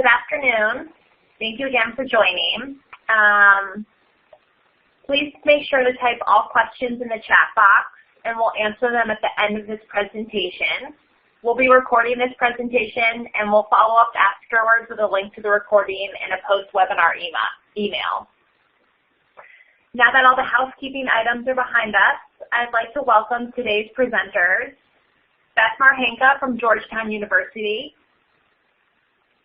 Good afternoon. Thank you again for joining. Please make sure to type all questions in the chat box, and we'll answer them at the end of this presentation. We'll be recording this presentation, and we'll follow up afterwards with a link to the recording and a post-webinar email. Now that all the housekeeping items are behind us, I'd like to welcome today's presenters, Beth Marhenka from Georgetown University,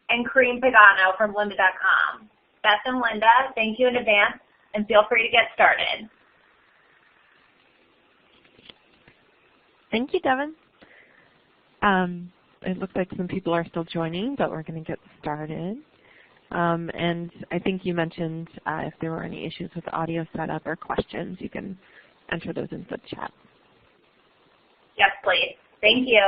and Kareem Pagano from lynda.com. Beth and Linda, thank you in advance, and feel free to get started. Thank you, Devin. It looks like some people are still joining, but we're going to get started. And I think you mentioned if there were any issues with the audio setup or questions, you can enter those into the chat. Yes, please. Thank you.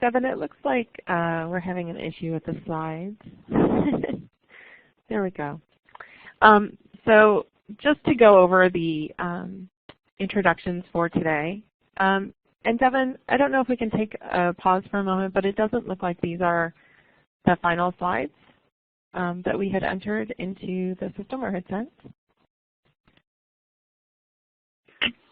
Devin, it looks like we're having an issue with the slides. There we go. So just to go over the introductions for today. And Devin, I don't know if we can take a pause for a moment, but it doesn't look like these are the final slides that we had entered into the system or had sent.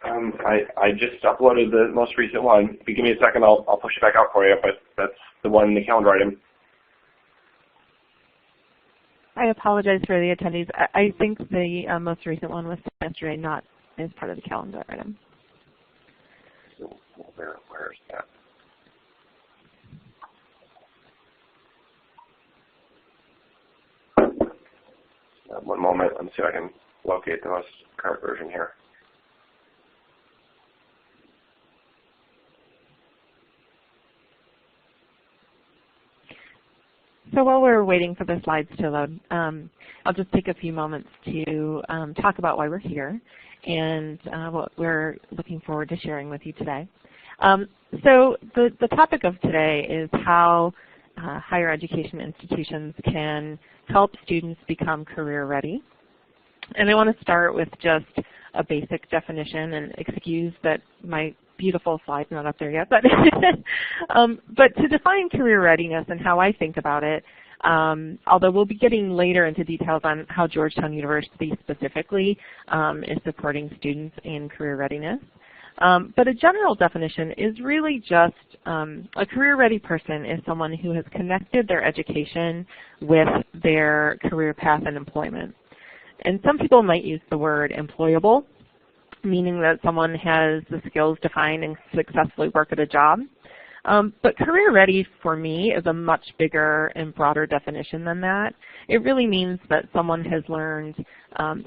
I just uploaded the most recent one. If you give me a second, I'll push it back out for you, but that's the one in the calendar item. I apologize for the attendees. I think the most recent one was sent yesterday, not as part of the calendar item. So where is that? One moment. Let me see if I can locate the most current version here. So while we're waiting for the slides to load, I'll just take a few moments to talk about why we're here and what we're looking forward to sharing with you today. So the topic of today is how higher education institutions can help students become career ready. And I want to start with just a basic definition, and excuse that my beautiful slide's not up there yet, but but to define career readiness and how I think about it, although we'll be getting later into details on how Georgetown University specifically is supporting students in career readiness. But a general definition is really just a career-ready person is someone who has connected their education with their career path and employment. And some people might use the word employable, meaning that someone has the skills to find and successfully work at a job. But career ready for me is a much bigger and broader definition than that. It really means that someone has learned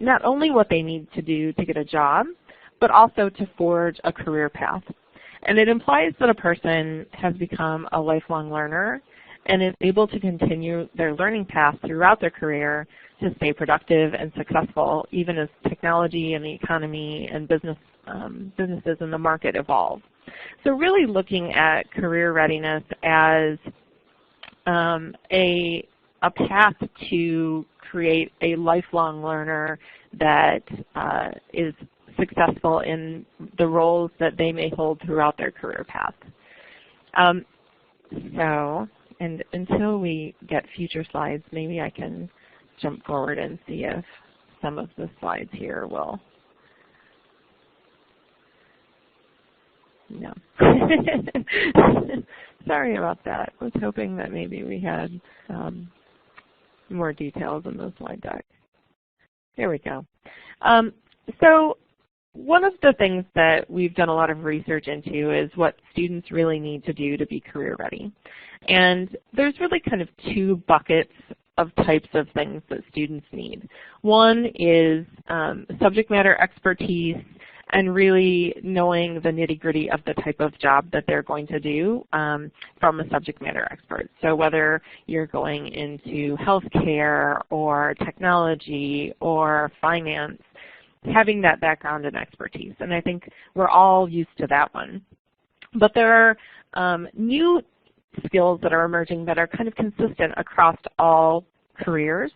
not only what they need to do to get a job, but also to forge a career path. And it implies that a person has become a lifelong learner and is able to continue their learning path throughout their career to stay productive and successful, even as technology and the economy and businesses in the market evolve. So really looking at career readiness as a path to create a lifelong learner that is successful in the roles that they may hold throughout their career path. And until we get future slides, maybe I can jump forward and see if some of the slides here will. No. Sorry about that. I was hoping that maybe we had more details in the slide deck. There we go. So one of the things that we've done a lot of research into is what students really need to do to be career ready. And there's really kind of two buckets of types of things that students need. One is subject matter expertise and really knowing the nitty-gritty of the type of job that they're going to do from a subject matter expert. So whether you're going into healthcare or technology or finance, having that background and expertise. And I think we're all used to that one. But there are new skills that are emerging that are kind of consistent across all careers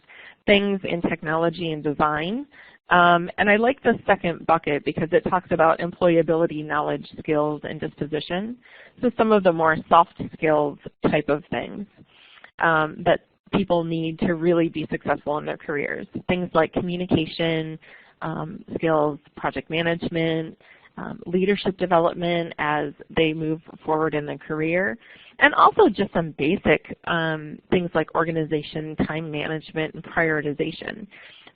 things in technology and design. And I like the second bucket because it talks about employability, knowledge, skills, and disposition. So some of the more soft skills type of things that people need to really be successful in their careers. Things like communication skills, project management, leadership development as they move forward in their career, and also just some basic things like organization, time management, and prioritization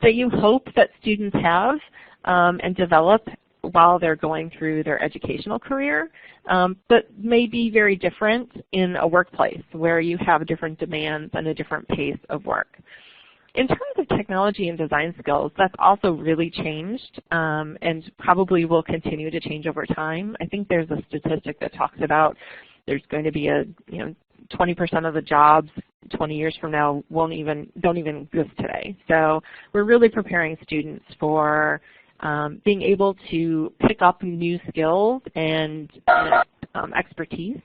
that you hope that students have and develop while they're going through their educational career, but may be very different in a workplace where you have different demands and a different pace of work. In terms of technology and design skills, that's also really changed and probably will continue to change over time. I think there's a statistic that talks about there's going to be 20% of the jobs 20 years from now don't even exist today. So we're really preparing students for being able to pick up new skills and expertise.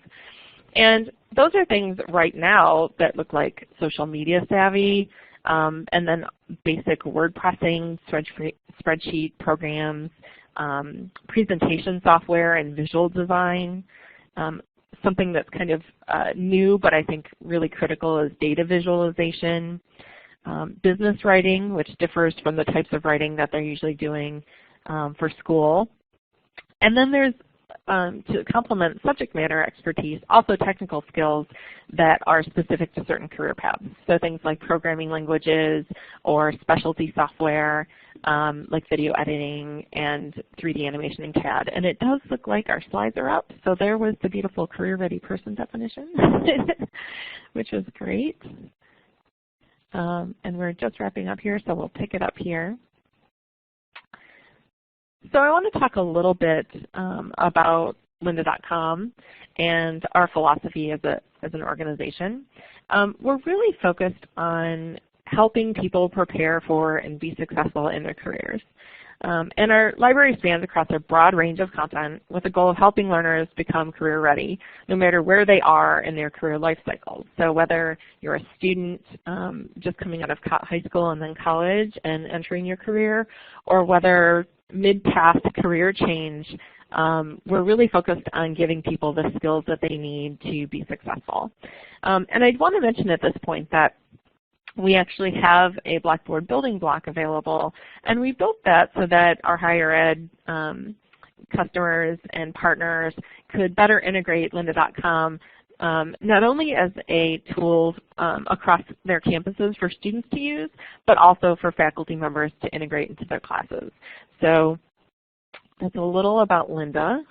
And those are things right now that look like social media savvy, and then basic word pressing, spreadsheet programs, presentation software and visual design. Something that's kind of new but I think really critical is data visualization, business writing, which differs from the types of writing that they're usually doing for school. And then there's, to complement subject matter expertise, also technical skills that are specific to certain career paths. So things like programming languages or specialty software like video editing and 3D animation in CAD. And it does look like our slides are up. So there was the beautiful career-ready person definition, which was great. And we're just wrapping up here, so we'll pick it up here. So I want to talk a little bit about lynda.com and our philosophy as an organization. We're really focused on helping people prepare for and be successful in their careers. And our library spans across a broad range of content with the goal of helping learners become career ready, no matter where they are in their career life cycles. So whether you're a student just coming out of high school and then college and entering your career, or whether mid-path career change, we're really focused on giving people the skills that they need to be successful. And I'd want to mention at this point that we actually have a Blackboard building block available, and we built that so that our higher ed customers and partners could better integrate lynda.com not only as a tool across their campuses for students to use, but also for faculty members to integrate into their classes. So that's a little about Lynda.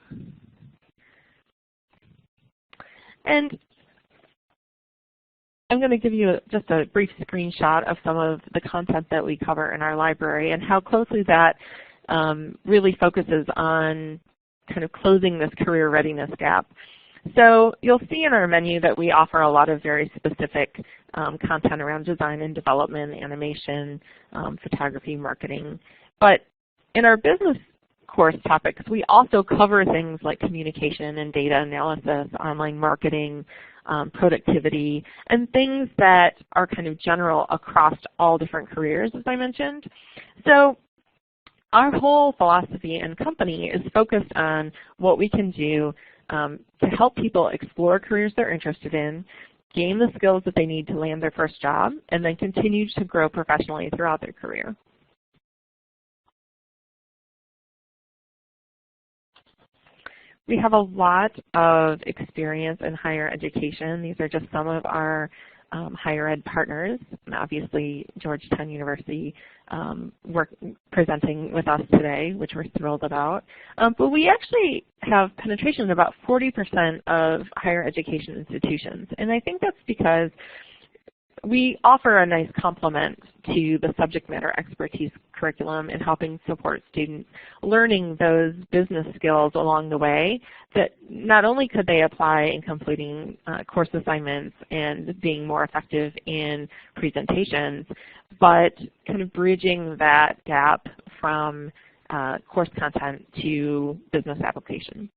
And I'm going to give you just a brief screenshot of some of the content that we cover in our library and how closely that really focuses on kind of closing this career readiness gap. So you'll see in our menu that we offer a lot of very specific content around design and development, animation, photography, marketing. But in our business course topics, we also cover things like communication and data analysis, online marketing, productivity, and things that are kind of general across all different careers, as I mentioned. So our whole philosophy and company is focused on what we can do to help people explore careers they're interested in, gain the skills that they need to land their first job, and then continue to grow professionally throughout their career. We have a lot of experience in higher education. These are just some of our higher ed partners, and obviously Georgetown University presenting with us today, which we're thrilled about. But we actually have penetration in about 40% of higher education institutions, and I think that's because we offer a nice complement to the subject matter expertise curriculum in helping support students learning those business skills along the way that not only could they apply in completing course assignments and being more effective in presentations, but kind of bridging that gap from course content to business application.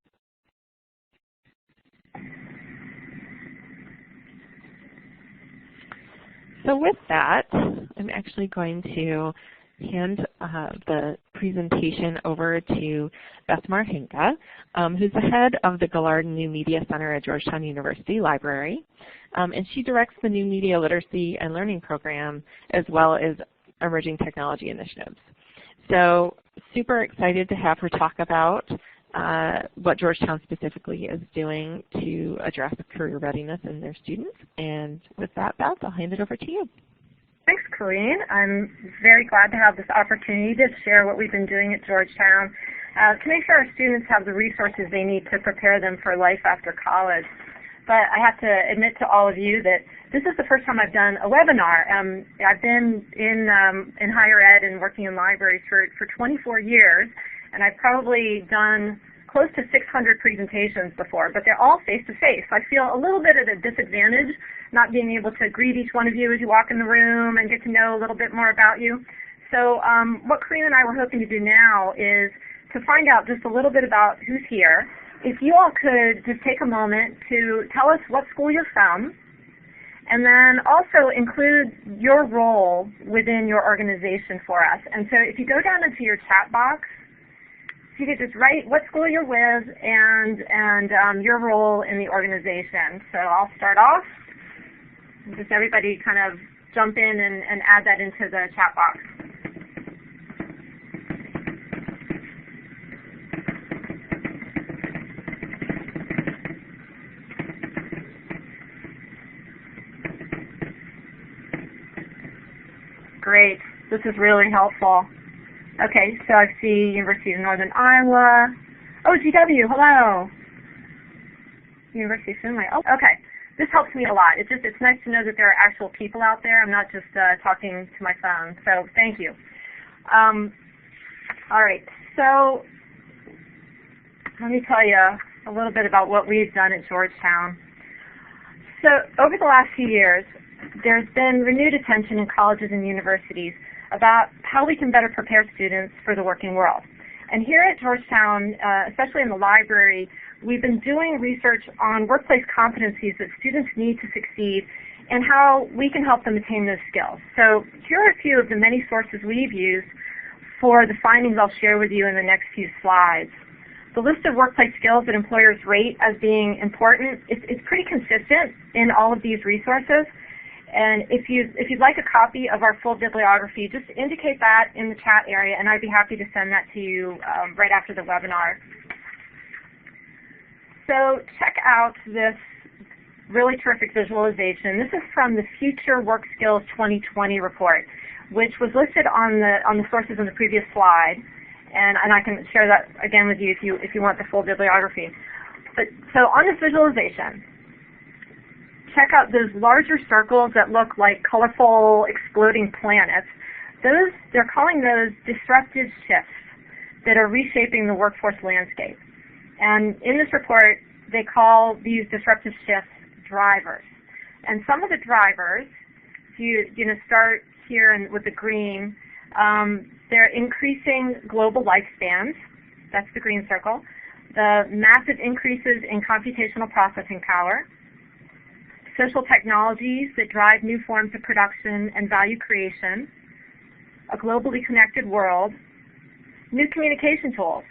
So with that, I'm actually going to hand the presentation over to Beth Marhinka, who's the head of the Gillard New Media Center at Georgetown University Library. And she directs the New Media Literacy and Learning Program as well as emerging technology initiatives. So super excited to have her talk about what Georgetown specifically is doing to address career readiness in their students. And with that, Beth, I'll hand it over to you. Thanks, Colleen. I'm very glad to have this opportunity to share what we've been doing at Georgetown to make sure our students have the resources they need to prepare them for life after college. But I have to admit to all of you that this is the first time I've done a webinar. I've been in higher ed and working in libraries for 24 years, and I've probably done close to 600 presentations before, but they're all face-to-face. I feel a little bit at a disadvantage not being able to greet each one of you as you walk in the room and get to know a little bit more about you. So what Colleen and I were hoping to do now is to find out just a little bit about who's here. If you all could just take a moment to tell us what school you're from, and then also include your role within your organization for us. And so if you go down into your chat box, you could just write what school you're with and your role in the organization. So I'll start off. Just everybody kind of jump in and add that into the chat box. Great. This is really helpful. Okay, so I see University of Northern Iowa. Oh, GW, hello. University of Finley. Oh, okay. This helps me a lot. It's nice to know that there are actual people out there. I'm not just talking to my phone. So thank you. All right. So let me tell you a little bit about what we've done at Georgetown. So over the last few years, there's been renewed attention in colleges and universities about how we can better prepare students for the working world. And here at Georgetown, especially in the library, we've been doing research on workplace competencies that students need to succeed and how we can help them attain those skills. So here are a few of the many sources we've used for the findings I'll share with you in the next few slides. The list of workplace skills that employers rate as being important is pretty consistent in all of these resources. And if you'd like a copy of our full bibliography, just indicate that in the chat area, and I'd be happy to send that to you right after the webinar. So check out this really terrific visualization. This is from the Future Work Skills 2020 report, which was listed on the sources in the previous slide, and I can share that again with you if you want the full bibliography. But so on this visualization, check out those larger circles that look like colorful exploding planets. They're calling those disruptive shifts that are reshaping the workforce landscape. And in this report, they call these disruptive shifts drivers. And some of the drivers, if you start here with the green, they're increasing global lifespans. That's the green circle. The massive increases in computational processing power. Social technologies that drive new forms of production and value creation, a globally connected world, new communication tools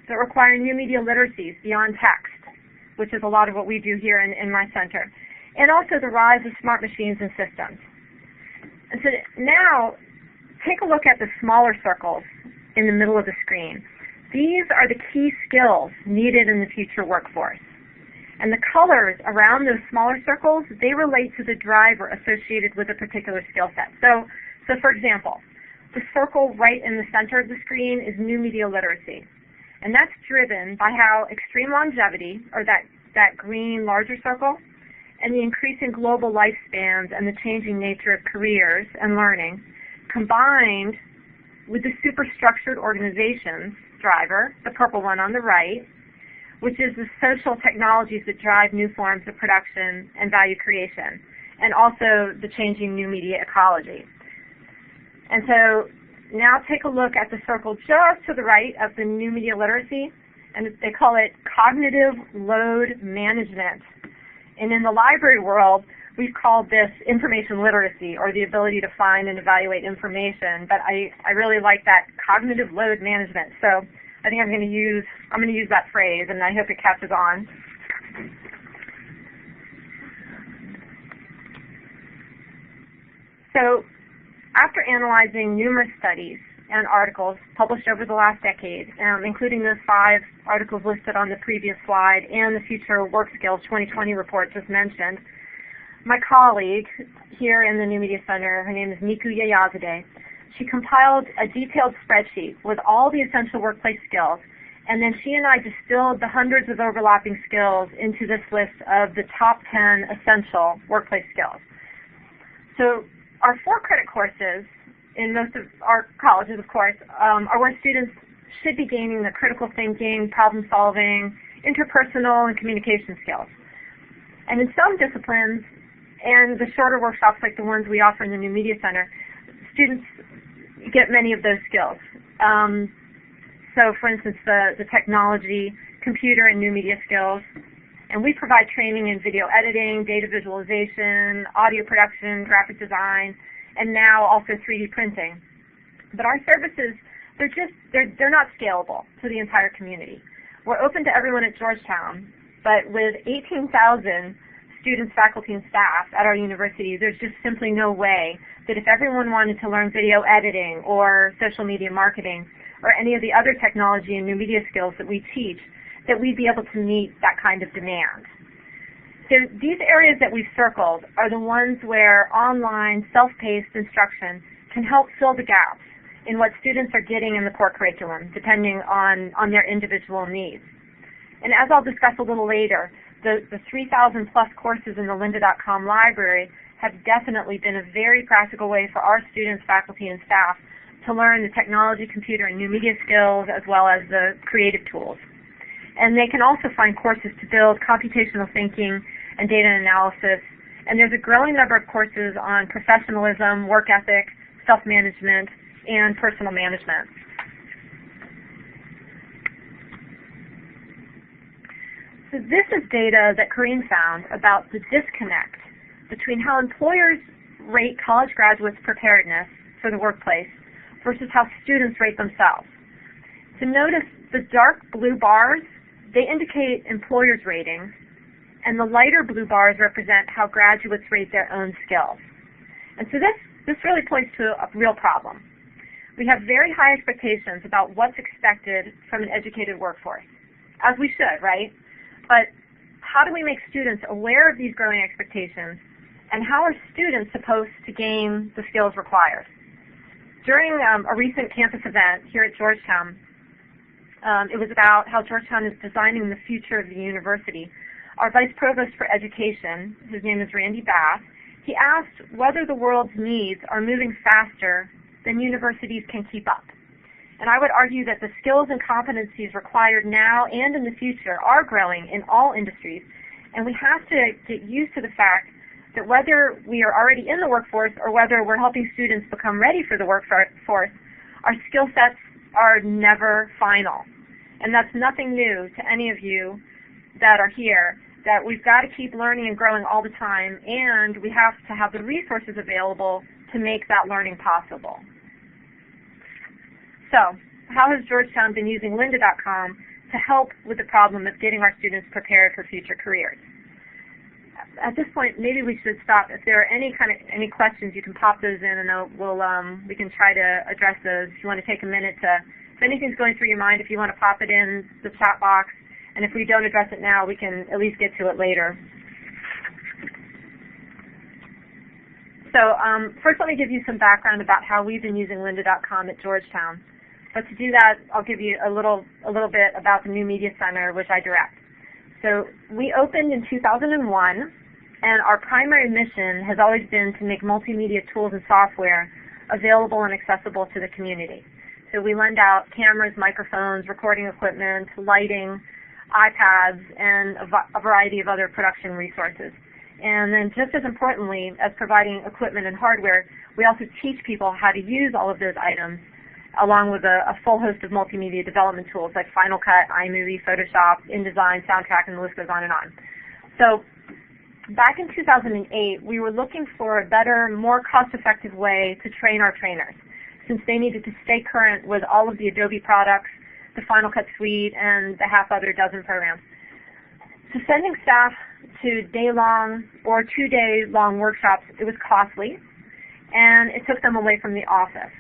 that require new media literacies beyond text, which is a lot of what we do here in my center, and also the rise of smart machines and systems. And so now, take a look at the smaller circles in the middle of the screen. These are the key skills needed in the future workforce. And the colors around those smaller circles, they relate to the driver associated with a particular skill set. So for example, the circle right in the center of the screen is new media literacy. And that's driven by how extreme longevity, or that green larger circle, and the increasing global lifespans and the changing nature of careers and learning, combined with the superstructured organizations driver, the purple one on the right, which is the social technologies that drive new forms of production and value creation, and also the changing new media ecology. And so now take a look at the circle just to the right of the new media literacy, and they call it cognitive load management. And in the library world, we've called this information literacy, or the ability to find and evaluate information, but I really like that cognitive load management. So I think I'm going to use that phrase, and I hope it catches on. So after analyzing numerous studies and articles published over the last decade, including those 5 articles listed on the previous slide and the Future Work Skills 2020 report just mentioned, my colleague here in the New Media Center, her name is Miku Yayazade, she compiled a detailed spreadsheet with all the essential workplace skills, and then she and I distilled the hundreds of overlapping skills into this list of the top 10 essential workplace skills. So our 4-credit courses in most of our colleges, of course, are where students should be gaining the critical thinking, problem solving, interpersonal, and communication skills. And in some disciplines, and the shorter workshops like the ones we offer in the New Media Center, students get many of those skills. So for instance, the technology, computer, and new media skills. And we provide training in video editing, data visualization, audio production, graphic design, and now also 3D printing. But our services, they're not scalable to the entire community. We're open to everyone at Georgetown, but with 18,000 students, faculty, and staff at our university, there's just simply no way that if everyone wanted to learn video editing or social media marketing or any of the other technology and new media skills that we teach, that we'd be able to meet that kind of demand. So these areas that we've circled are the ones where online, self-paced instruction can help fill the gaps in what students are getting in the core curriculum, depending on their individual needs. And as I'll discuss a little later, the 3,000 plus courses in the lynda.com library have definitely been a very practical way for our students, faculty, and staff to learn the technology, computer, and new media skills, as well as the creative tools. And they can also find courses to build computational thinking and data analysis. And there's a growing number of courses on professionalism, work ethic, self-management, and personal management. So this is data that Corinne found about the disconnect between how employers rate college graduates' preparedness for the workplace versus how students rate themselves. So notice the dark blue bars, they indicate employers' ratings, and the lighter blue bars represent how graduates rate their own skills. And so this really points to a real problem. We have very high expectations about what's expected from an educated workforce, as we should, right? But how do we make students aware of these growing expectations, and how are students supposed to gain the skills required? During a recent campus event here at Georgetown, it was about how Georgetown is designing the future of the university. Our Vice Provost for Education, his name is Randy Bass, he asked whether the world's needs are moving faster than universities can keep up. And I would argue that the skills and competencies required now and in the future are growing in all industries, and we have to get used to the fact that whether we are already in the workforce or whether we're helping students become ready for the workforce, our skill sets are never final. And that's nothing new to any of you that are here, that we've got to keep learning and growing all the time, and we have to have the resources available to make that learning possible. So, how has Georgetown been using lynda.com to help with the problem of getting our students prepared for future careers? At this point, maybe we should stop. If there are any questions, you can pop those in, and we can try to address those. If you want to take a minute to, if anything's going through your mind, if you want to pop it in the chat box, and if we don't address it now, we can at least get to it later. So first, let me give you some background about how we've been using lynda.com at Georgetown. But to do that, I'll give you a little bit about the New Media Center, which I direct. So we opened in 2001, and our primary mission has always been to make multimedia tools and software available and accessible to the community. So we lend out cameras, microphones, recording equipment, lighting, iPads, and a variety of other production resources. And then just as importantly as providing equipment and hardware, we also teach people how to use all of those items, along with a full host of multimedia development tools like Final Cut, iMovie, Photoshop, InDesign, Soundtrack, and the list goes on and on. So back in 2008, we were looking for a better, more cost-effective way to train our trainers, since they needed to stay current with all of the Adobe products, the Final Cut Suite, and the half other dozen programs. So sending staff to day-long or 2-day-long workshops, it was costly, and it took them away from the office.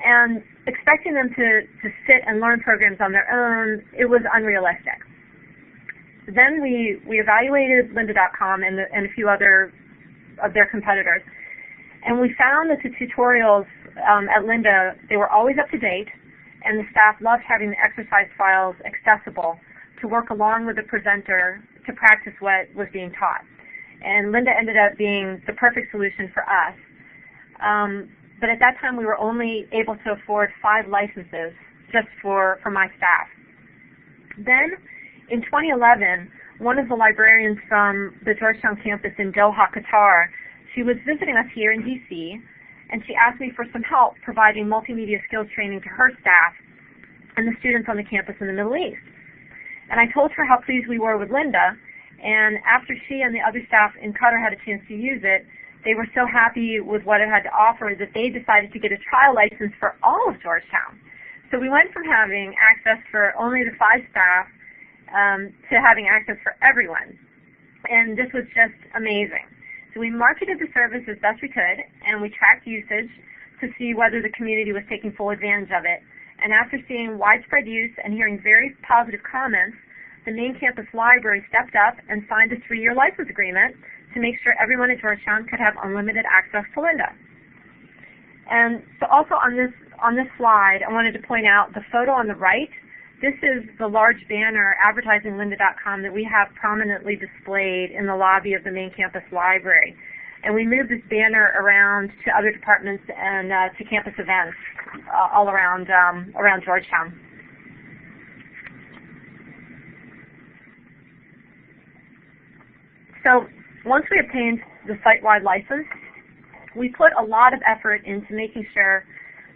And expecting them to sit and learn programs on their own, it was unrealistic. Then we evaluated lynda.com and a few other of their competitors, and we found that the tutorials at Lynda, they were always up to date, and the staff loved having the exercise files accessible to work along with the presenter to practice what was being taught. And Lynda ended up being the perfect solution for us. But at that time, we were only able to afford 5 licenses just for my staff. Then, in 2011, one of the librarians from the Georgetown campus in Doha, Qatar, she was visiting us here in DC, and she asked me for some help providing multimedia skills training to her staff and the students on the campus in the Middle East. And I told her how pleased we were with Lynda, and after she and the other staff in Qatar had a chance to use it, they were so happy with what it had to offer that they decided to get a trial license for all of Georgetown. So we went from having access for only the 5 staff to having access for everyone. And this was just amazing. So we marketed the service as best we could, and we tracked usage to see whether the community was taking full advantage of it. And after seeing widespread use and hearing very positive comments, the main campus library stepped up and signed a 3-year license agreement to make sure everyone at Georgetown could have unlimited access to Lynda. And so also on this slide, I wanted to point out the photo on the right. This is the large banner advertising lynda.com that we have prominently displayed in the lobby of the main campus library. And we moved this banner around to other departments and to campus events all around Georgetown. So once we obtained the site-wide license, we put a lot of effort into making sure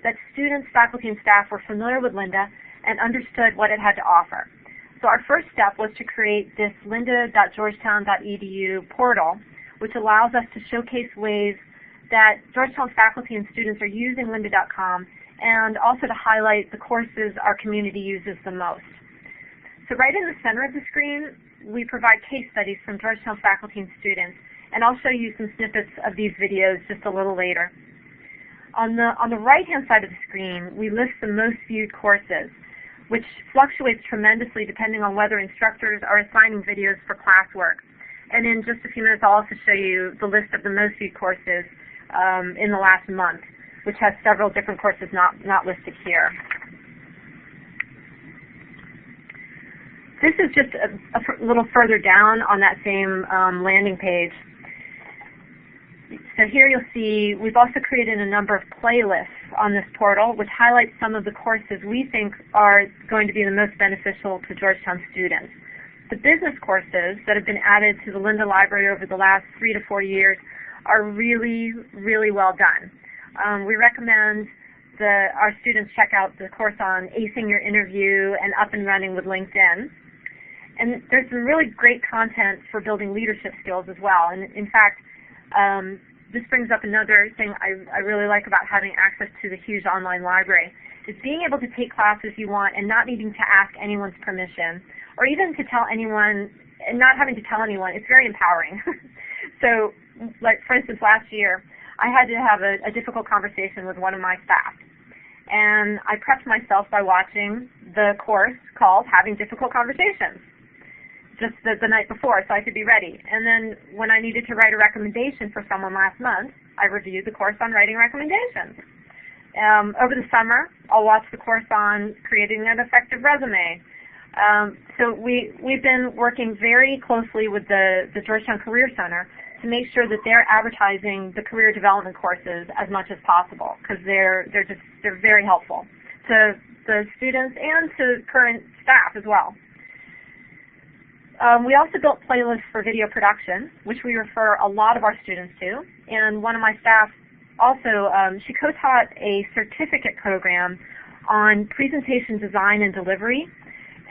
that students, faculty, and staff were familiar with Lynda and understood what it had to offer. So our first step was to create this lynda.georgetown.edu portal, which allows us to showcase ways that Georgetown faculty and students are using lynda.com, and also to highlight the courses our community uses the most. So right in the center of the screen, we provide case studies from Georgetown faculty and students, and I'll show you some snippets of these videos just a little later. On the right-hand side of the screen, we list the most viewed courses, which fluctuates tremendously depending on whether instructors are assigning videos for classwork. And in just a few minutes, I'll also show you the list of the most viewed courses in the last month, which has several different courses not listed here. This is just a little further down on that same landing page. So here you'll see we've also created a number of playlists on this portal which highlight some of the courses we think are going to be the most beneficial to Georgetown students. The business courses that have been added to the Lynda Library over the last 3 to 4 years are really, really well done. We recommend our students check out the course on acing your interview and up and running with LinkedIn. And there's some really great content for building leadership skills as well. And in fact, this brings up another thing I really like about having access to the huge online library, is being able to take classes you want and not needing to ask anyone's permission, or even to tell anyone, and not having to tell anyone. It's very empowering. So, like for instance, last year, I had to have a difficult conversation with one of my staff. And I prepped myself by watching the course called Having Difficult Conversations, just the night before, so I could be ready. And then when I needed to write a recommendation for someone last month, I reviewed the course on writing recommendations. Over the summer, I'll watch the course on creating an effective resume. So we've been working very closely with the Georgetown Career Center to make sure that they're advertising the career development courses as much as possible, because they're very helpful to the students and to current staff as well. We also built playlists for video production, which we refer a lot of our students to. And one of my staff also, she co-taught a certificate program on presentation design and delivery.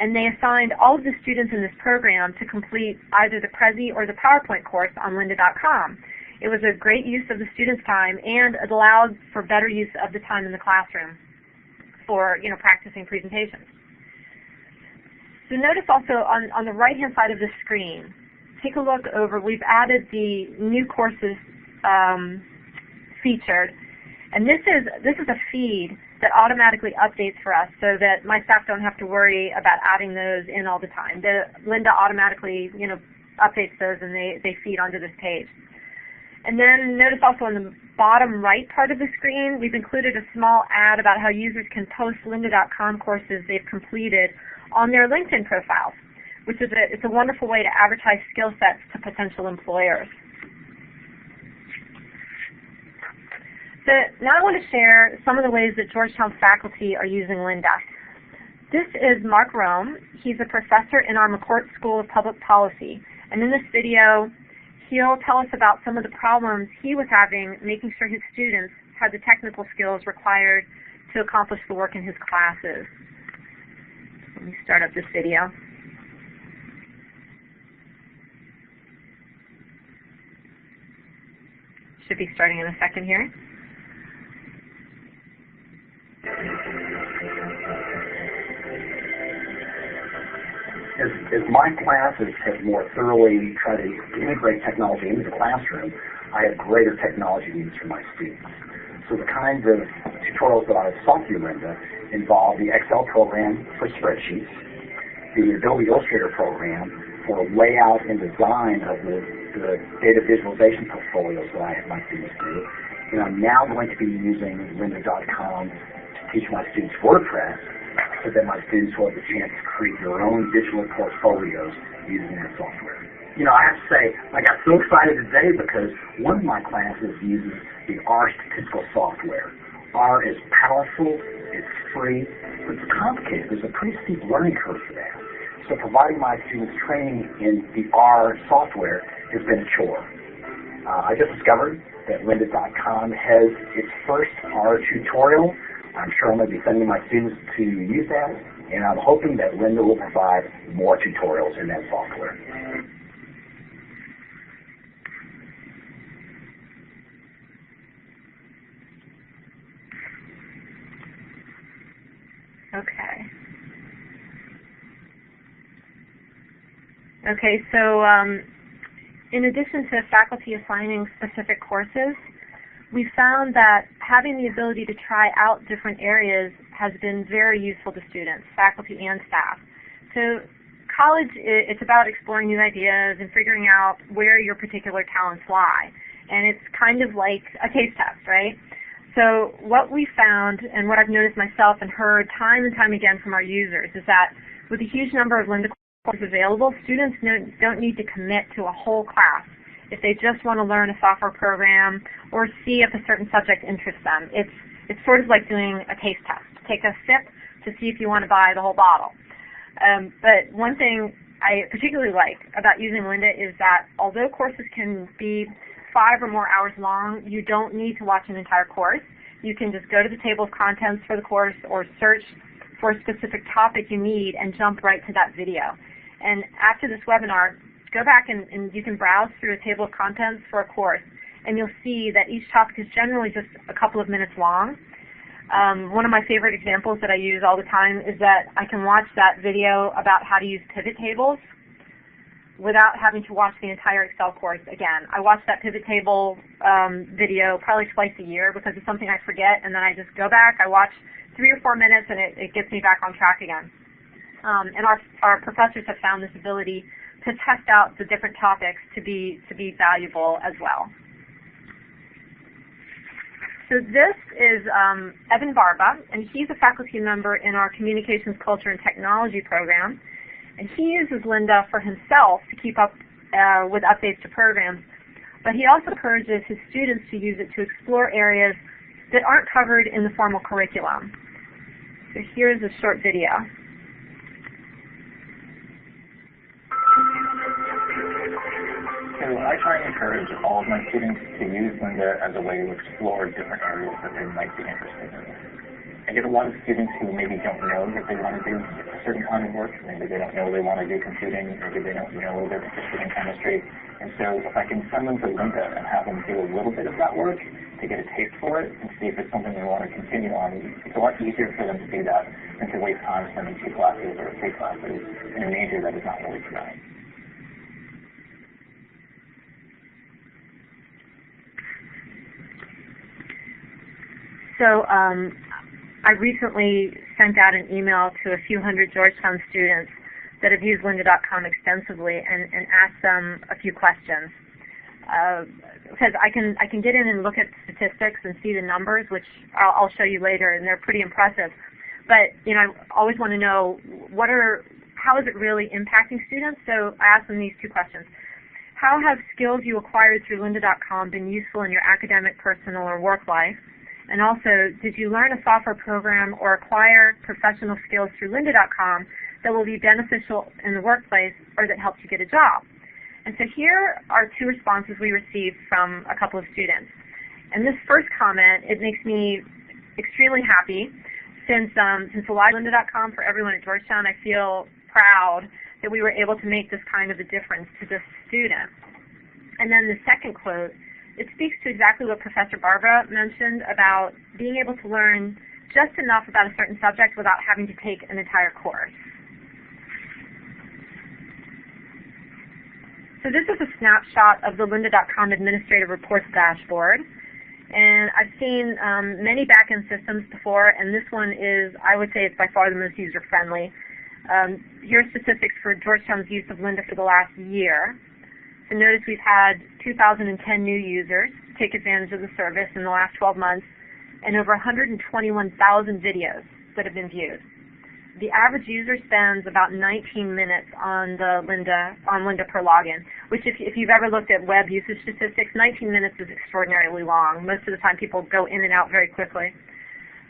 and they assigned all of the students in this program to complete either the Prezi or the PowerPoint course on lynda.com. It was a great use of the students' time, and it allowed for better use of the time in the classroom for practicing presentations. So notice also on the right-hand side of the screen, take a look over. We've added the new courses featured, and this is a feed that automatically updates for us so that my staff don't have to worry about adding those in all the time. Lynda automatically updates those, and they feed onto this page. And then notice also on the bottom right part of the screen, we've included a small ad about how users can post lynda.com courses they've completed on their LinkedIn profiles, which is it's a wonderful way to advertise skill sets to potential employers. So now I want to share some of the ways that Georgetown faculty are using Lynda. This is Mark Rome. He's a professor in our McCourt School of Public Policy. And in this video, he'll tell us about some of the problems he was having making sure his students had the technical skills required to accomplish the work in his classes. Let me start up this video. Should be starting in a second here. As my classes have more thoroughly tried to integrate technology into the classroom, I have greater technology needs for my students. So the kinds of tutorials that I've sought through Lynda involve the Excel program for spreadsheets, the Adobe Illustrator program for layout and design of the data visualization portfolios that I have my students do, and I'm now going to be using lynda.com to teach my students WordPress, so that my students will have the chance to create their own digital portfolios using that software. I have to say, I got so excited today because one of my classes uses the R statistical software. R is powerful, it's free, but it's complicated. There's a pretty steep learning curve for that. So providing my students training in the R software has been a chore. I just discovered that lynda.com has its first R tutorial. I'm sure I'm going to be sending my students to use that, and I'm hoping that Lynda will provide more tutorials in that software. Okay, so in addition to faculty assigning specific courses, we found that having the ability to try out different areas has been very useful to students, faculty, and staff. So college, it's about exploring new ideas and figuring out where your particular talents lie. And it's kind of like a taste test, right? So what we found, and what I've noticed myself and heard time and time again from our users, is that with a huge number of Lynda courses available, students don't need to commit to a whole class if they just want to learn a software program or see if a certain subject interests them. It's sort of like doing a taste test. Take a sip to see if you want to buy the whole bottle. But one thing I particularly like about using Lynda is that although courses can be 5 or more hours long, you don't need to watch an entire course. You can just go to the table of contents for the course or search for a specific topic you need and jump right to that video. And after this webinar, go back and you can browse through a table of contents for a course, and you'll see that each topic is generally just a couple of minutes long. One of my favorite examples that I use all the time is that I can watch that video about how to use pivot tables without having to watch the entire Excel course again. I watch that pivot table video probably twice a year because it's something I forget, and then I just go back, I watch 3 or 4 minutes, and it gets me back on track again. And our professors have found this ability to test out the different topics to be valuable as well. So this is Evan Barba, and he's a faculty member in our Communications, Culture, and Technology program. And he uses Lynda for himself to keep up with updates to programs, but he also encourages his students to use it to explore areas that aren't covered in the formal curriculum. So here's a short video. So I try and encourage all of my students to use Lynda as a way to explore different areas that they might be interested in. I get a lot of students who maybe don't know that they want to do a certain kind of work. Maybe they don't know they want to do computing. Maybe they don't know they're interested in chemistry. And so if I can send them to Linda and have them do a little bit of that work to get a taste for it and see if it's something they want to continue on, it's a lot easier for them to do that than to waste time spending 2 classes or 3 classes in a major that is not really for them. So I recently sent out an email to a few hundred Georgetown students that have used lynda.com extensively and asked them a few questions. Because I can get in and look at statistics and see the numbers, which I'll show you later, and they're pretty impressive. But I always want to know how is it really impacting students? So I asked them these 2 questions. How have skills you acquired through lynda.com been useful in your academic, personal, or work life? And also, did you learn a software program or acquire professional skills through lynda.com that will be beneficial in the workplace or that helped you get a job? And so here are 2 responses we received from a couple of students. And this first comment, it makes me extremely happy. Since a lot of lynda.com for everyone at Georgetown, I feel proud that we were able to make this kind of a difference to this student. And then the second quote, it speaks to exactly what Professor Barbara mentioned about being able to learn just enough about a certain subject without having to take an entire course. So this is a snapshot of the lynda.com Administrative Reports dashboard. And I've seen many back-end systems before, and this one is, I would say it's by far the most user-friendly. Here are statistics for Georgetown's use of Lynda for the last year. So notice we've had 2,010 new users take advantage of the service in the last 12 months, and over 121,000 videos that have been viewed. The average user spends about 19 minutes on Lynda per login, which if you've ever looked at web usage statistics, 19 minutes is extraordinarily long. Most of the time people go in and out very quickly.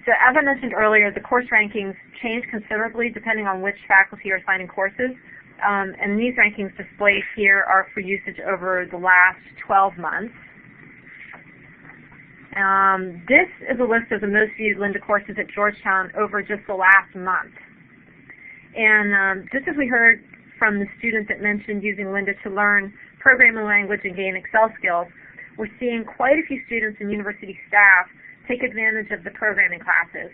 So as I mentioned earlier, the course rankings change considerably depending on which faculty are assigning courses. And these rankings displayed here are for usage over the last 12 months. This is a list of the most viewed Lynda courses at Georgetown over just the last month. And just as we heard from the student that mentioned using Lynda to learn programming language and gain Excel skills, we're seeing quite a few students and university staff take advantage of the programming classes.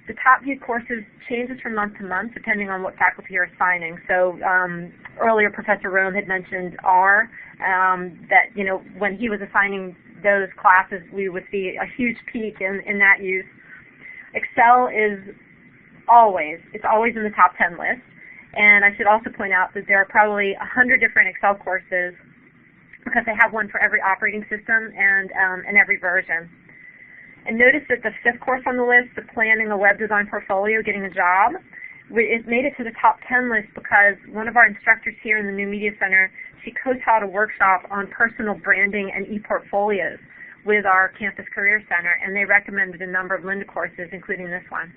The top viewed courses changes from month to month depending on what faculty are assigning. So earlier Professor Rome had mentioned R, that when he was assigning those classes we would see a huge peak in that use. Excel is always in the top 10 list. And I should also point out that there are probably 100 different Excel courses because they have one for every operating system and every version. And notice that the 5th course on the list, the Planning a Web Design Portfolio, Getting a Job, it made it to the top 10 list because one of our instructors here in the New Media Center, she co-taught a workshop on personal branding and e-portfolios with our Campus Career Center, and they recommended a number of Lynda courses, including this one.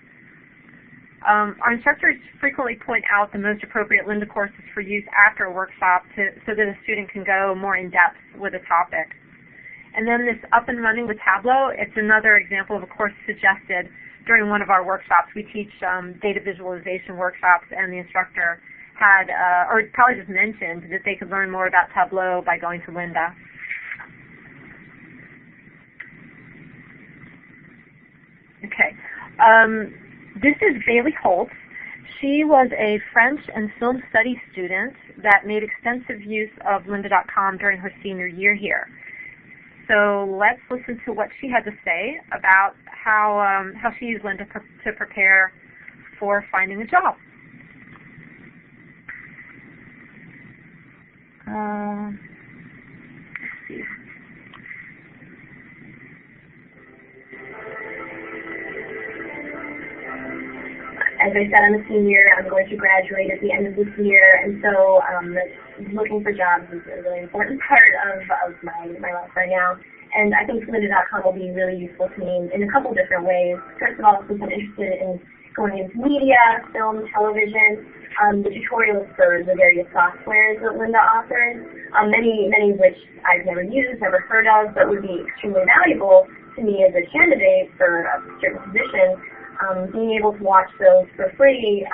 Our instructors frequently point out the most appropriate Lynda courses for use after a workshop so that a student can go more in-depth with a topic. And then this Up and Running with Tableau, it's another example of a course suggested during one of our workshops. We teach data visualization workshops, and the instructor had, or probably just mentioned, that they could learn more about Tableau by going to Lynda. Okay. This is Bailey Holtz. She was a French and film studies student that made extensive use of lynda.com during her senior year here. So let's listen to what she had to say about how she used Lynda to prepare for finding a job. Let's see. As I said, I'm a senior. I'm going to graduate at the end of this year, and so looking for jobs is a really important part of my life right now. And I think lynda.com will be really useful to me in a couple different ways. First of all, since I'm interested in going into media, film, television, the tutorials for the various softwares that Lynda offers, many of which I've never used, never heard of, but would be extremely valuable to me as a candidate for a certain position. being able to watch those for free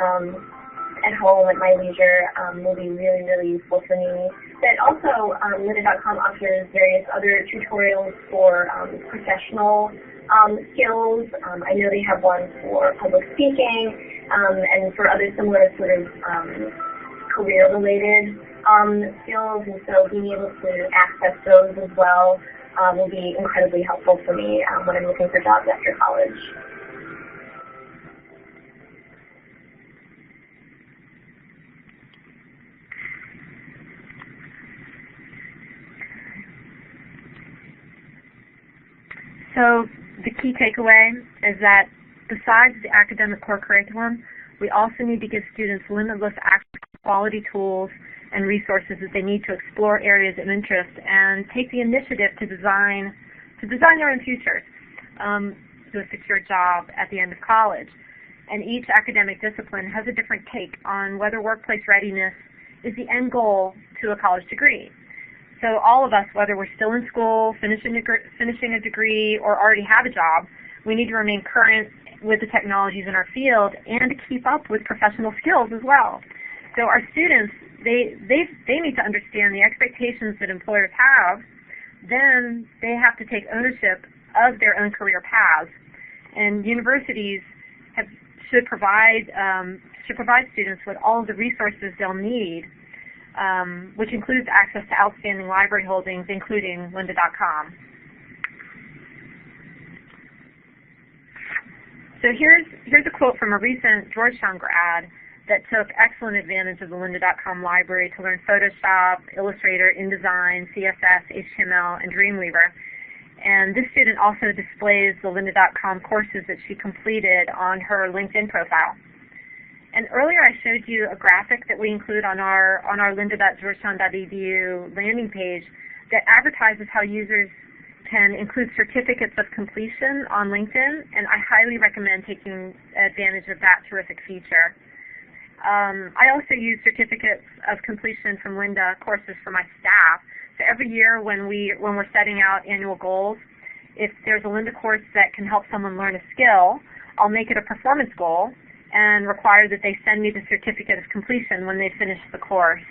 at home at my leisure will be really, really useful for me. But also, lynda.com offers various other tutorials for professional skills. I know they have one for public speaking and for other similar sort of career-related skills, and so being able to access those as well will be incredibly helpful for me when I'm looking for jobs after college. So the key takeaway is that besides the academic core curriculum, we also need to give students limitless access to quality tools and resources that they need to explore areas of interest and take the initiative to design their own futures to a secure job at the end of college. And each academic discipline has a different take on whether workplace readiness is the end goal to a college degree. So all of us, whether we're still in school, finishing a degree, or already have a job, we need to remain current with the technologies in our field and to keep up with professional skills as well. So our students, they need to understand the expectations that employers have. Then they have to take ownership of their own career paths. And universities should provide students with all of the resources they'll need, which includes access to outstanding library holdings, including lynda.com. So here's a quote from a recent Georgetown grad that took excellent advantage of the lynda.com library to learn Photoshop, Illustrator, InDesign, CSS, HTML, and Dreamweaver. And this student also displays the lynda.com courses that she completed on her LinkedIn profile. And earlier I showed you a graphic that we include on our lynda.georgetown.edu landing page that advertises how users can include certificates of completion on LinkedIn, and I highly recommend taking advantage of that terrific feature. I also use certificates of completion from Lynda courses for my staff. So every year when we're setting out annual goals, if there's a Lynda course that can help someone learn a skill, I'll make it a performance goal and require that they send me the certificate of completion when they finish the course.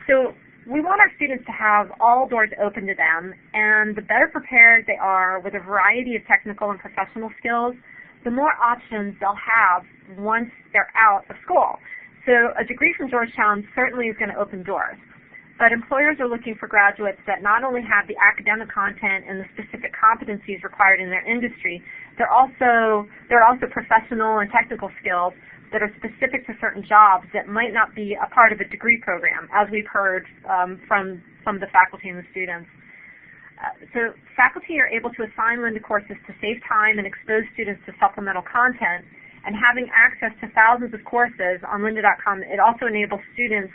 So we want our students to have all doors open to them, and the better prepared they are with a variety of technical and professional skills, the more options they'll have once they're out of school. So a degree from Georgetown certainly is going to open doors. But employers are looking for graduates that not only have the academic content and the specific competencies required in their industry, there are also professional and technical skills that are specific to certain jobs that might not be a part of a degree program, as we've heard from some of the faculty and the students. So faculty are able to assign Lynda courses to save time and expose students to supplemental content, and having access to thousands of courses on lynda.com, it also enables students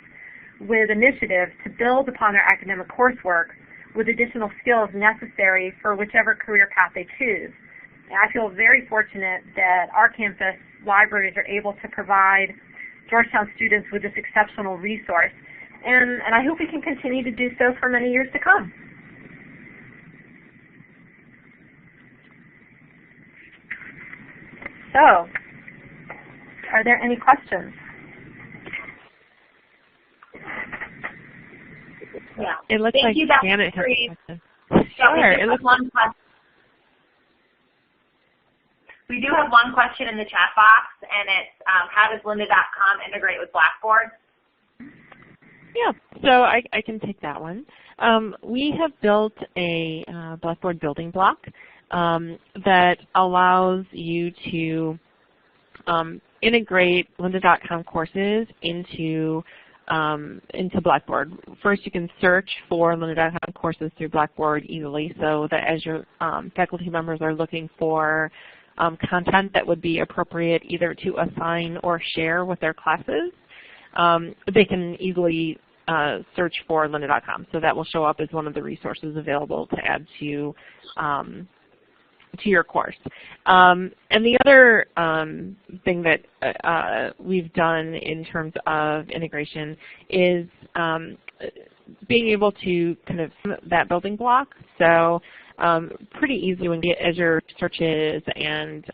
with initiative to build upon their academic coursework with additional skills necessary for whichever career path they choose. And I feel very fortunate that our campus libraries are able to provide Georgetown students with this exceptional resource, and I hope we can continue to do so for many years to come. So, are there any questions? Yeah. It looks Thank like you, Dr. Janet has Reed. a question. Sure. It looks one question. We do have one question in the chat box, and it's how does lynda.com integrate with Blackboard? Yeah, so I can take that one. We have built a Blackboard building block that allows you to integrate lynda.com courses into Blackboard. First, you can search for lynda.com courses through Blackboard easily, so that as your faculty members are looking for content that would be appropriate either to assign or share with their classes, they can easily search for lynda.com. So that will show up as one of the resources available to add to your course. And the other thing that we've done in terms of integration is being able to kind of that building block. So pretty easy when you as your searches and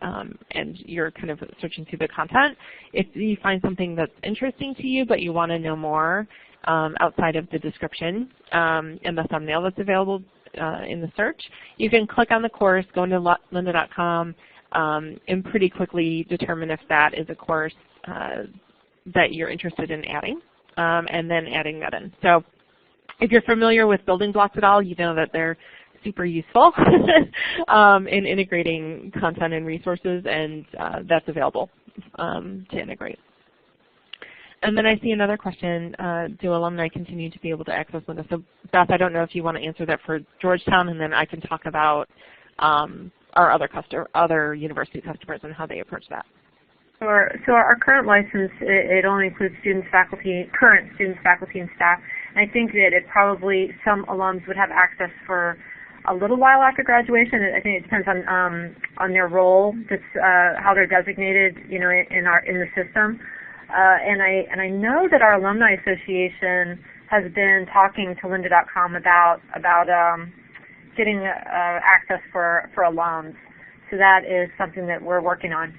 you're kind of searching through the content. If you find something that's interesting to you but you want to know more outside of the description and the thumbnail that's available in the search, you can click on the course, go into lynda.com, and pretty quickly determine if that is a course that you're interested in adding, and then adding that in. So if you're familiar with building blocks at all, you know that they're super useful in integrating content and resources, and that's available to integrate. And then I see another question, do alumni continue to be able to access Lynda? So Beth, I don't know if you want to answer that for Georgetown, and then I can talk about our other university customers and how they approach that. Sure. So our current license, it only includes students, faculty, current students, faculty, and staff. And I think that it probably, some alums would have access for a little while after graduation. I think it depends on their role, that's how they're designated, in the system. And I know that our alumni association has been talking to lynda.com about getting access for alums. So that is something that we're working on.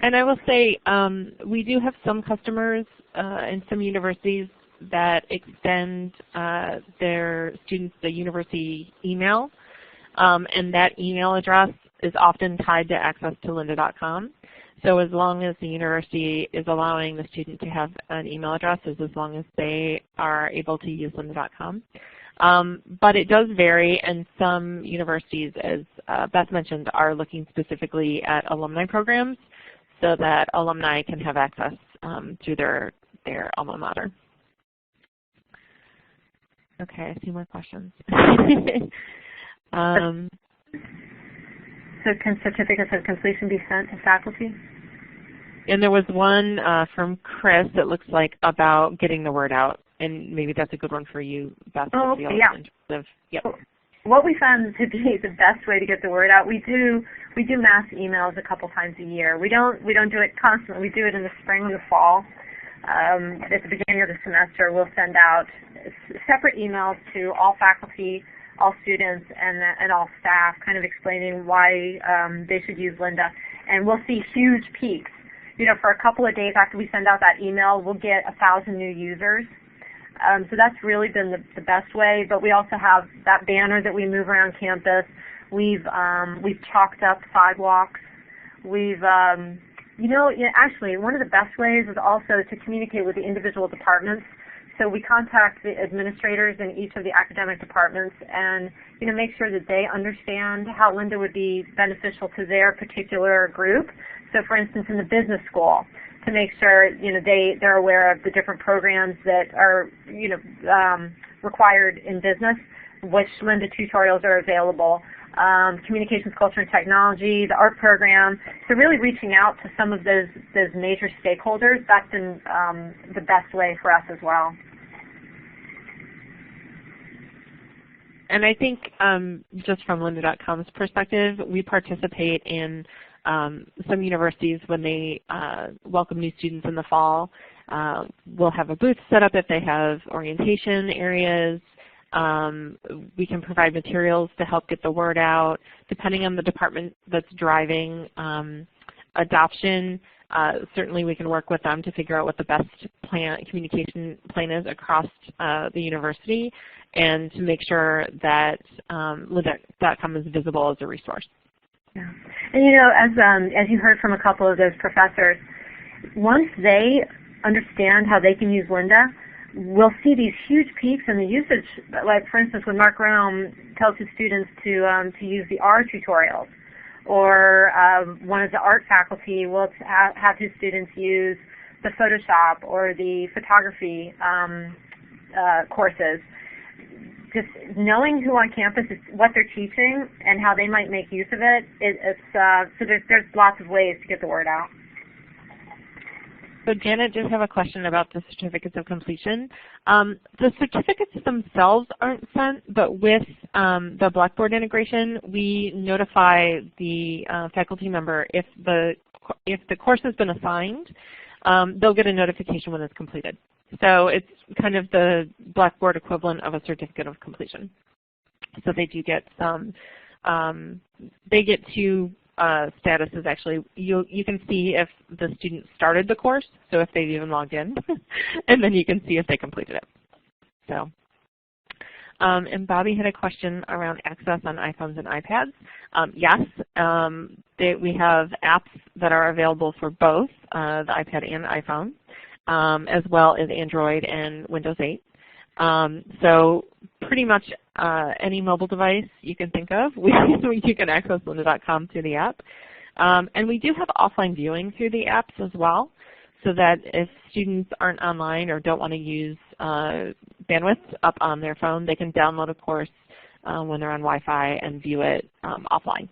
And I will say we do have some customers and some universities that extend their students the university email, and that email address is often tied to access to lynda.com. So as long as the university is allowing the student to have an email address, as long as they are able to use lynda.com. But it does vary, and some universities, as Beth mentioned, are looking specifically at alumni programs so that alumni can have access to their alma mater. Okay, I see more questions. So can certificates of completion be sent to faculty? And there was one from Chris that looks like about getting the word out, and maybe that's a good one for you, Beth. Oh, okay, yeah. In terms of, yep. What we found to be the best way to get the word out, we do mass emails a couple times a year. We don't do it constantly. We do it in the spring and the fall. At the beginning of the semester, we'll send out separate emails to all faculty, all students, and all staff, kind of explaining why they should use Lynda. And we'll see huge peaks. For a couple of days after we send out that email, we'll get 1,000 new users. So that's really been the best way. But we also have that banner that we move around campus. We've chalked up sidewalks. We've actually, one of the best ways is also to communicate with the individual departments. So we contact the administrators in each of the academic departments and make sure that they understand how Lynda would be beneficial to their particular group. So for instance, in the business school, to make sure they're aware of the different programs that are required in business, which Lynda tutorials are available. Communications, culture, and technology, the art program. So really reaching out to some of those major stakeholders, that's been the best way for us as well. And I think just from lynda.com's perspective, we participate in some universities when they welcome new students in the fall. We'll have a booth set up if they have orientation areas. We can provide materials to help get the word out. Depending on the department that's driving adoption, certainly we can work with them to figure out what the best communication plan is across the university, and to make sure that lynda.com is visible as a resource. Yeah. And as you heard from a couple of those professors, once they understand how they can use Lynda, we'll see these huge peaks in the usage. Like, for instance, when Mark Realm tells his students to use the R tutorials, or one of the art faculty will have his students use the Photoshop or the photography courses. Just knowing who on campus is what they're teaching and how they might make use of it, so there's lots of ways to get the word out. So Janet did have a question about the certificates of completion. The certificates themselves aren't sent, but with the Blackboard integration, we notify the faculty member if the course has been assigned. They'll get a notification when it's completed. So it's kind of the Blackboard equivalent of a certificate of completion. So they do get some, they get two statuses actually. You can see if the student started the course, so if they've even logged in, and then you can see if they completed it. So, and Bobby had a question around access on iPhones and iPads. Yes, we have apps that are available for both the iPad and iPhone, as well as Android and Windows 8. So pretty much any mobile device you can think of, you can access lynda.com through the app. And we do have offline viewing through the apps as well, so that if students aren't online or don't want to use bandwidth up on their phone, they can download a course when they're on Wi-Fi and view it offline.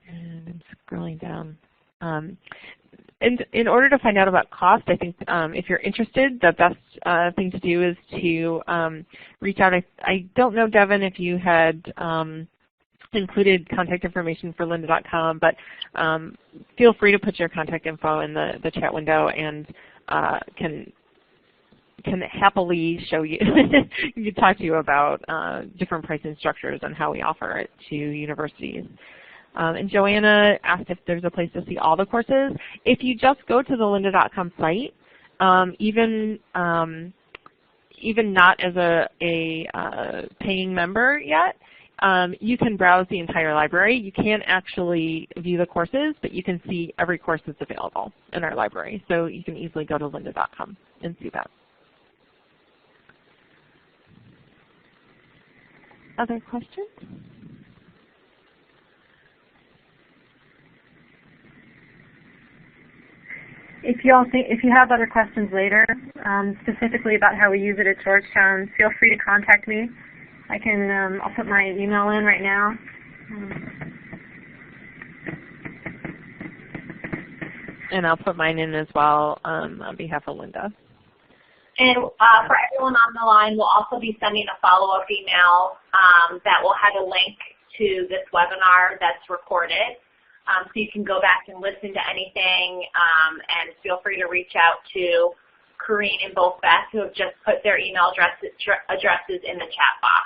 And I'm scrolling down. In order to find out about cost, I think if you're interested, the best thing to do is to reach out. I don't know, Devin, if you had included contact information for lynda.com, but feel free to put your contact info in the chat window, and can happily show you, talk to you about different pricing structures and how we offer it to universities. And Joanna asked if there's a place to see all the courses. If you just go to the lynda.com site, even not as a paying member yet, you can browse the entire library. You can't actually view the courses, but you can see every course that's available in our library. So you can easily go to lynda.com and see that. Other questions? If you have other questions later, specifically about how we use it at Georgetown, feel free to contact me. I'll put my email in right now. And I'll put mine in as well on behalf of Lynda. And for everyone on the line, we'll also be sending a follow-up email that will have a link to this webinar that's recorded. So you can go back and listen to anything, and feel free to reach out to Corrine and both Beth, who have just put their email addresses in the chat box.